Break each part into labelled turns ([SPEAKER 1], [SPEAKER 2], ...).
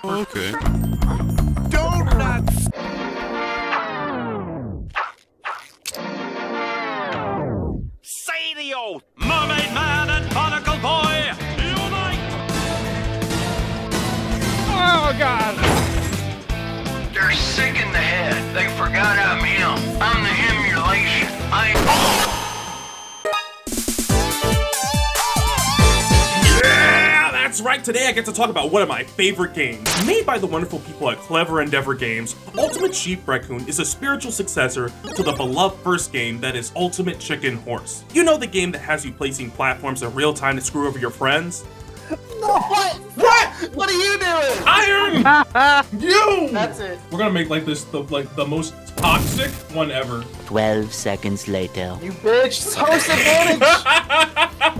[SPEAKER 1] Okay.
[SPEAKER 2] Donuts! Say the oath! Mermaid Man and Barnacle Boy, unite!
[SPEAKER 3] Oh, God!
[SPEAKER 4] They're sick in the head. They forgot I'm him. I'm the emulation.
[SPEAKER 5] Yeah, that's right. Today I get to talk about one of my favorite games. Made by the wonderful people at Clever Endeavor Games, Ultimate Sheep Raccoon is a spiritual successor to the beloved first game that is Ultimate Chicken Horse. You know, the game that has you placing platforms in real time to screw over your friends?
[SPEAKER 6] What?
[SPEAKER 5] What?
[SPEAKER 6] What are you doing?
[SPEAKER 5] Iron! You!
[SPEAKER 6] That's it.
[SPEAKER 5] We're gonna make like this the most toxic one ever.
[SPEAKER 7] 12 seconds later.
[SPEAKER 6] You bitch. Host advantage.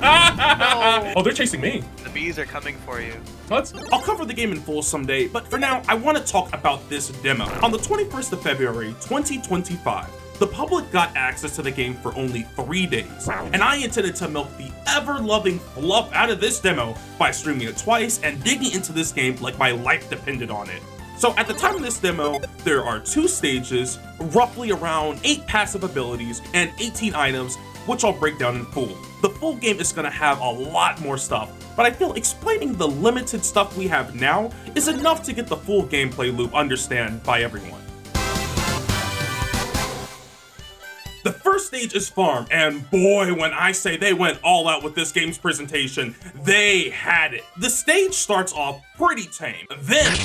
[SPEAKER 6] No.
[SPEAKER 5] Oh, they're chasing me.
[SPEAKER 8] The bees are coming for you.
[SPEAKER 5] I'll cover the game in full someday, but for now, I want to talk about this demo. On the 21st of February, 2025, the public got access to the game for only 3 days, and I intended to milk the ever-loving fluff out of this demo by streaming it twice and digging into this game like my life depended on it. So at the time of this demo, there are 2 stages, roughly around 8 passive abilities, and 18 items, which I'll break down in full. The full game is going to have a lot more stuff, but I feel explaining the limited stuff we have now is enough to get the full gameplay loop understood by everyone. The first stage is Farm, and boy, when I say they went all out with this game's presentation, they had it. The stage starts off pretty tame. Then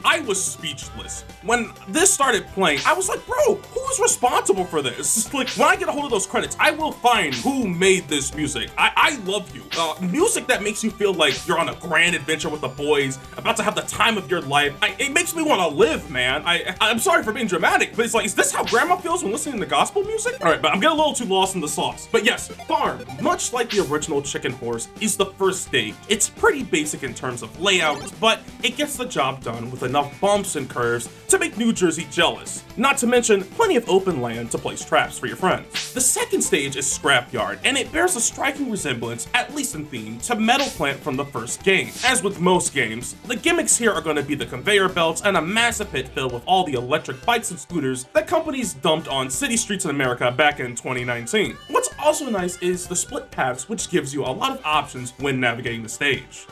[SPEAKER 5] I was speechless. When this started playing, I was like, bro, who's responsible for this? Like, when I get a hold of those credits, I will find who made this music. I love you. Music that makes you feel like you're on a grand adventure with the boys, about to have the time of your life. It makes me want to live, man. I'm sorry for being dramatic, but it's like, is this how grandma feels when listening to gospel music? All right, but I'm getting a little too lost in the sauce. But yes, Farm, much like the original Chicken Horse, is the first stage. It's pretty basic in terms of layout, but it gets the job done with enough bumps and curves to make New Jersey jealous. Not to mention plenty of open land to place traps for your friends. The second stage is Scrapyard, and it bears a striking resemblance, at least in theme, to Metal Plant from the first game. As with most games, the gimmicks here are going to be the conveyor belts and a massive pit filled with all the electric bikes and scooters that companies dumped on city streets in America back in 2019. What's also nice is the split paths, which gives you a lot of options when navigating the stage.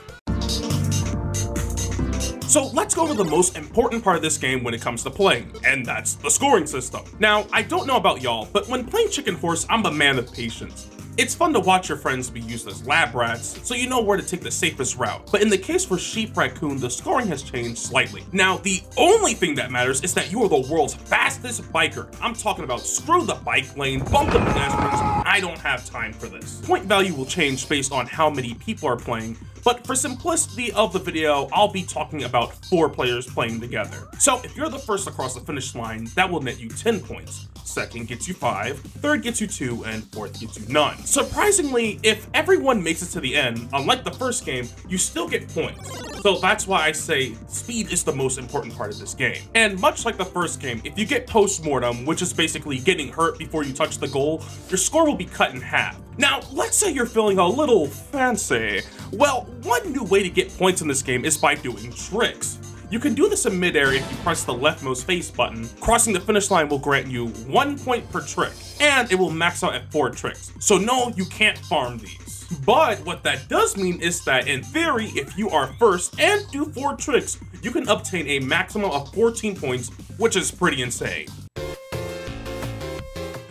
[SPEAKER 5] So let's go to the most important part of this game when it comes to playing, and that's the scoring system. Now, I don't know about y'all, but when playing Chicken Horse, I'm a man of patience. It's fun to watch your friends be used as lab rats, so you know where to take the safest route. But in the case for Sheep Raccoon, the scoring has changed slightly. Now, the only thing that matters is that you are the world's fastest biker. I'm talking about screw the bike lane, bump the pedestrians, I don't have time for this. Point value will change based on how many people are playing, but for simplicity of the video, I'll be talking about 4 players playing together. So if you're the first across the finish line, that will net you 10 points. Second gets you 5, third gets you 2, and fourth gets you none. Surprisingly, if everyone makes it to the end, unlike the first game, you still get points. So that's why I say speed is the most important part of this game. And much like the first game, if you get post-mortem, which is basically getting hurt before you touch the goal, your score will be cut in half. Now, let's say you're feeling a little fancy. Well, one new way to get points in this game is by doing tricks. You can do this in midair if you press the leftmost face button. Crossing the finish line will grant you 1 point per trick, and it will max out at 4 tricks. So no, you can't farm these. But what that does mean is that in theory, if you are first and do 4 tricks, you can obtain a maximum of 14 points, which is pretty insane.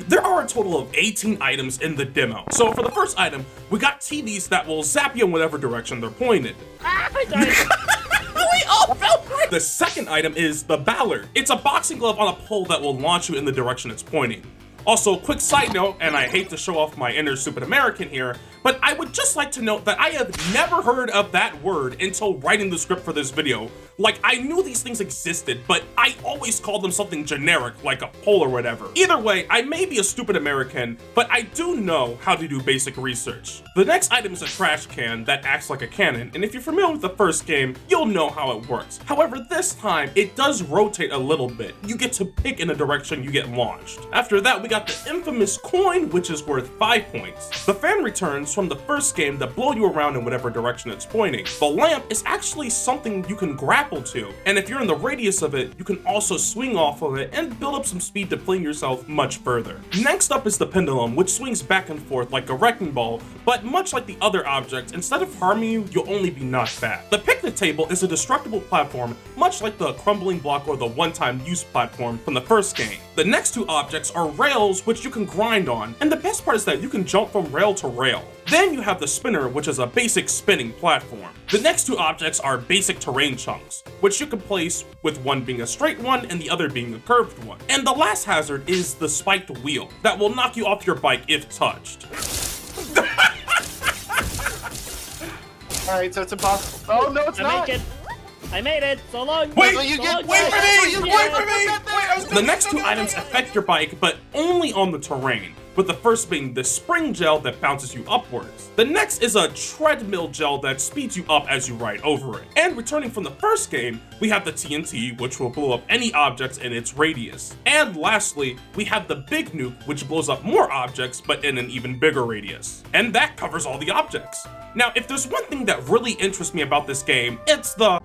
[SPEAKER 5] There are a total of 18 items in the demo. So for the first item, we got TVs that will zap you in whatever direction they're pointed. We all fell for it! The second item is the Ballard. It's a boxing glove on a pole that will launch you in the direction it's pointing. Also, quick side note, and I hate to show off my inner stupid American here, but I would just like to note that I have never heard of that word until writing the script for this video. Like, I knew these things existed, but I always called them something generic, like a pole or whatever. Either way, I may be a stupid American, but I do know how to do basic research. The next item is a trash can that acts like a cannon, and if you're familiar with the first game, you'll know how it works. However, this time, it does rotate a little bit. You get to pick in the direction you get launched. After that, we got the infamous coin, which is worth 5 points. The fan returns from the first game that blow you around in whatever direction it's pointing. The lamp is actually something you can grapple to, and if you're in the radius of it, you can also swing off of it and build up some speed to fling yourself much further. Next up is the pendulum, which swings back and forth like a wrecking ball, but much like the other objects, instead of harming you, you'll only be knocked back. The picnic table is a destructible platform, much like the crumbling block or the one-time use platform from the first game. The next two objects are rails, which you can grind on, and the best part is that you can jump from rail to rail. Then you have the spinner, which is a basic spinning platform. The next two objects are basic terrain chunks, which you can place with one being a straight one and the other being a curved one. And the last hazard is the spiked wheel that will knock you off your bike if touched.
[SPEAKER 6] Alright, so it's impossible. Oh, no, it's not.
[SPEAKER 1] I made it. So long.
[SPEAKER 5] Wait,
[SPEAKER 6] So you
[SPEAKER 1] so
[SPEAKER 6] get-
[SPEAKER 1] long,
[SPEAKER 6] wait
[SPEAKER 1] guys.
[SPEAKER 6] for me!
[SPEAKER 5] Wait for me! The next two items affect your bike, but only on the terrain, with the first being the spring gel that bounces you upwards. The next is a treadmill gel that speeds you up as you ride over it. And returning from the first game, we have the TNT, which will blow up any objects in its radius. And lastly, we have the big nuke, which blows up more objects, but in an even bigger radius. And that covers all the objects. Now, if there's one thing that really interests me about this game, it's the...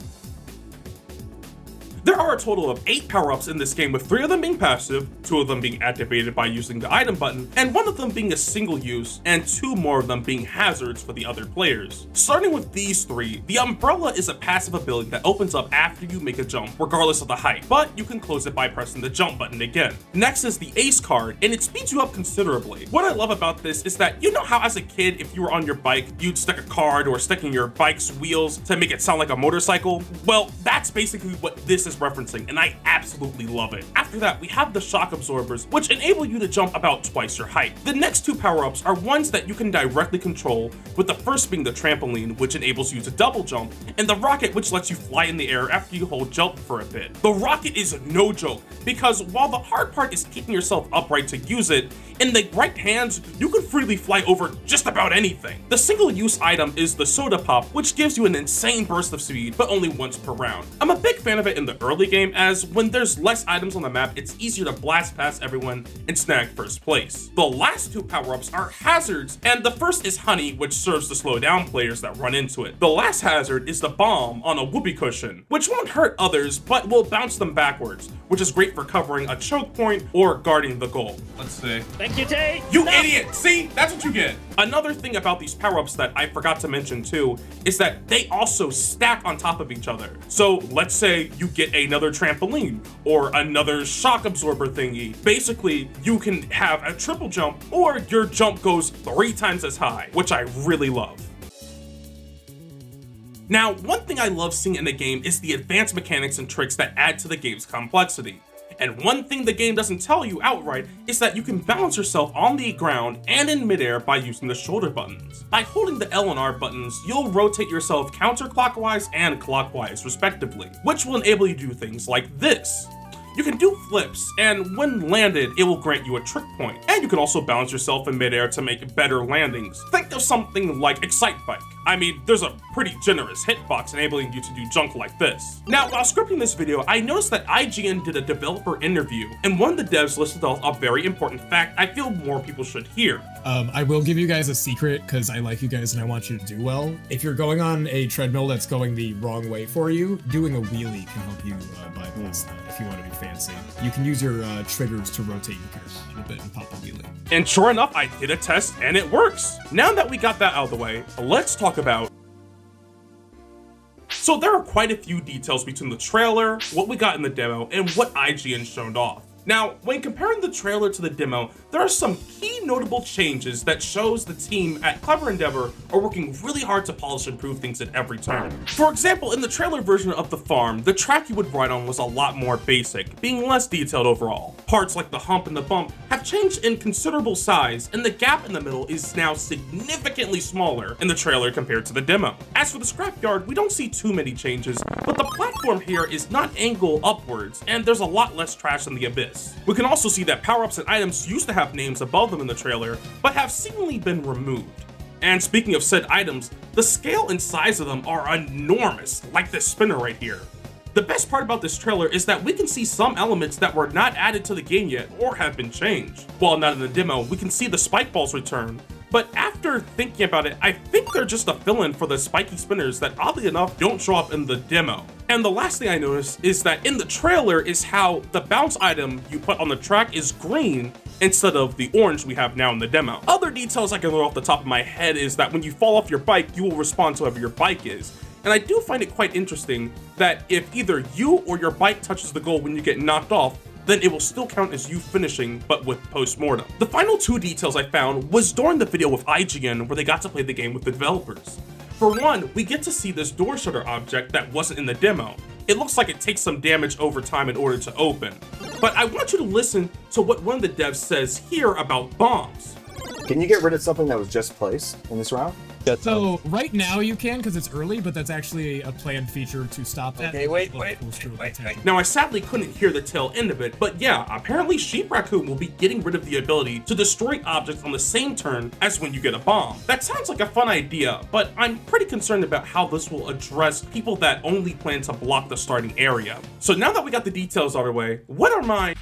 [SPEAKER 5] There are a total of 8 power-ups in this game, with 3 of them being passive, 2 of them being activated by using the item button, and 1 of them being a single use, and 2 more of them being hazards for the other players. Starting with these 3, the umbrella is a passive ability that opens up after you make a jump, regardless of the height, but you can close it by pressing the jump button again. Next is the ace card, and it speeds you up considerably. What I love about this is that, you know how as a kid, if you were on your bike, you'd stick a card or stick in your bike's wheels to make it sound like a motorcycle? Well, that's basically what this is referencing, and I absolutely love it. After that, we have the shock absorbers, which enable you to jump about twice your height. The next 2 power-ups are ones that you can directly control, with the first being the trampoline, which enables you to double jump, and the rocket, which lets you fly in the air after you hold jump for a bit. The rocket is no joke, because while the hard part is keeping yourself upright to use it, in the right hands, you can freely fly over just about anything. The single-use item is the soda pop, which gives you an insane burst of speed, but only once per round. I'm a big fan of it in the early game, as when there's less items on the map, it's easier to blast past everyone and snag first place. The last 2 power-ups are hazards, and the first is honey, which serves to slow down players that run into it. The last hazard is the bomb on a whoopee cushion, which won't hurt others, but will bounce them backwards, which is great for covering a choke point or guarding the goal. Let's see.
[SPEAKER 1] Thank you, Tay.
[SPEAKER 5] You
[SPEAKER 1] No.
[SPEAKER 5] idiot! See? That's what you get. Another thing about these power-ups that I forgot to mention too is that they also stack on top of each other. So let's say you get another trampoline or another shock absorber thingy. Basically, you can have a triple jump or your jump goes 3 times as high, which I really love. Now, one thing I love seeing in the game is the advanced mechanics and tricks that add to the game's complexity. And one thing the game doesn't tell you outright is that you can balance yourself on the ground and in midair by using the shoulder buttons. By holding the L and R buttons, you'll rotate yourself counterclockwise and clockwise respectively, which will enable you to do things like this. You can do flips, and when landed, it will grant you a trick point. And you can also balance yourself in midair to make better landings. Think of something like Excite Bike. I mean, there's a pretty generous hitbox enabling you to do junk like this. Now, while scripting this video, I noticed that IGN did a developer interview, and one of the devs listed off a very important fact I feel more people should hear.
[SPEAKER 3] I will give you guys a secret because I like you guys and I want you to do well. If you're going on a treadmill that's going the wrong way for you, doing a wheelie can help you bypass that if you want to be fancy. You can use your triggers to rotate your gears a little bit and pop a wheelie.
[SPEAKER 5] And sure enough, I did a test and it works. Now that we got that out of the way, let's talk about... So there are quite a few details between the trailer, what we got in the demo, and what IGN showed off. Now, when comparing the trailer to the demo, there are some key notable changes that shows the team at Clever Endeavor are working really hard to polish and improve things at every turn. For example, in the trailer version of The Farm, the track you would ride on was a lot more basic, being less detailed overall. Parts like the hump and the bump have changed in considerable size, and the gap in the middle is now significantly smaller in the trailer compared to the demo. As for the scrapyard, we don't see too many changes, but the platform here is not angled upwards, and there's a lot less trash in the abyss. We can also see that power-ups and items used to have names above them in the trailer, but have seemingly been removed. And speaking of said items, the scale and size of them are enormous, like this spinner right here. The best part about this trailer is that we can see some elements that were not added to the game yet or have been changed. While not in the demo, we can see the spike balls return, but after thinking about it, I think they're just a fill-in for the spiky spinners that oddly enough don't show up in the demo. And the last thing I noticed is that in the trailer is how the bounce item you put on the track is green instead of the orange we have now in the demo. Other details I can learn off the top of my head is that when you fall off your bike, you will respond to whoever your bike is. And I do find it quite interesting that if either you or your bike touches the goal when you get knocked off, then it will still count as you finishing, but with post-mortem. The final two details I found was during the video with IGN where they got to play the game with the developers. For one, we get to see this door shutter object that wasn't in the demo. It looks like it takes some damage over time in order to open. But I want you to listen to what one of the devs says here about bombs.
[SPEAKER 6] Can you get rid of something that was just placed in this round?
[SPEAKER 3] So right now you can because it's early, but that's actually a planned feature to stop that.
[SPEAKER 6] Okay, wait.
[SPEAKER 5] Now I sadly couldn't hear the tail end of it, but yeah, apparently Sheep Raccoon will be getting rid of the ability to destroy objects on the same turn as when you get a bomb. That sounds like a fun idea, but I'm pretty concerned about how this will address people that only plan to block the starting area. So now that we got the details out of the way,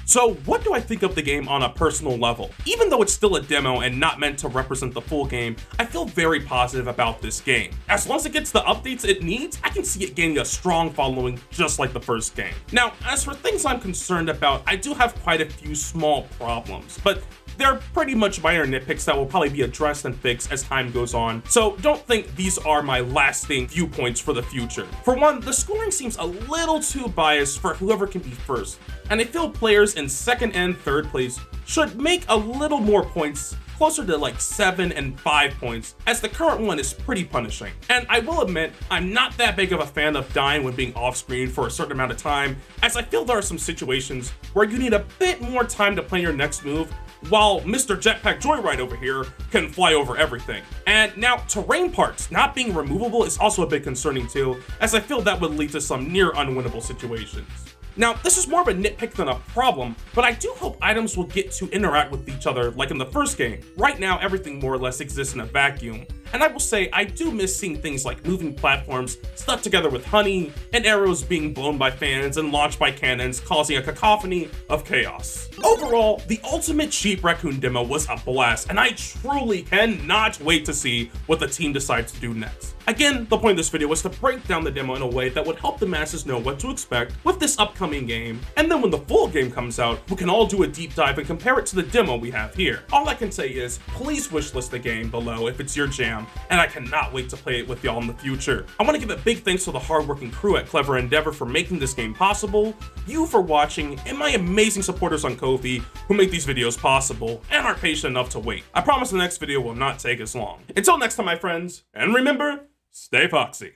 [SPEAKER 5] So what do I think of the game on a personal level? Even though it's still a demo and not meant to represent the full game, I feel very positive about this game. As long as it gets the updates it needs, I can see it gaining a strong following just like the first game. Now, as for things I'm concerned about, I do have quite a few small problems, but they're pretty much minor nitpicks that will probably be addressed and fixed as time goes on, so don't think these are my lasting viewpoints for the future. For one, the scoring seems a little too biased for whoever can be first, and I feel players in second and third place should make a little more points, closer to like 7 and 5 points, as the current one is pretty punishing. And I will admit, I'm not that big of a fan of dying when being off screen for a certain amount of time, as I feel there are some situations where you need a bit more time to plan your next move, while Mr. Jetpack Joyride over here can fly over everything. And now, terrain parts not being removable is also a bit concerning too, as I feel that would lead to some near unwinnable situations. Now, this is more of a nitpick than a problem, but I do hope items will get to interact with each other like in the first game. Right now, everything more or less exists in a vacuum, and I will say I do miss seeing things like moving platforms stuck together with honey, and arrows being blown by fans and launched by cannons, causing a cacophony of chaos. Overall, the Ultimate Sheep Raccoon demo was a blast, and I truly cannot wait to see what the team decides to do next. Again, the point of this video was to break down the demo in a way that would help the masses know what to expect with this upcoming game, and then when the full game comes out, we can all do a deep dive and compare it to the demo we have here. All I can say is, please wishlist the game below if it's your jam, and I cannot wait to play it with y'all in the future. I want to give a big thanks to the hardworking crew at Clever Endeavor for making this game possible, you for watching, and my amazing supporters on Ko-fi who make these videos possible, and are patient enough to wait. I promise the next video will not take as long. Until next time, my friends, and remember, stay foxy.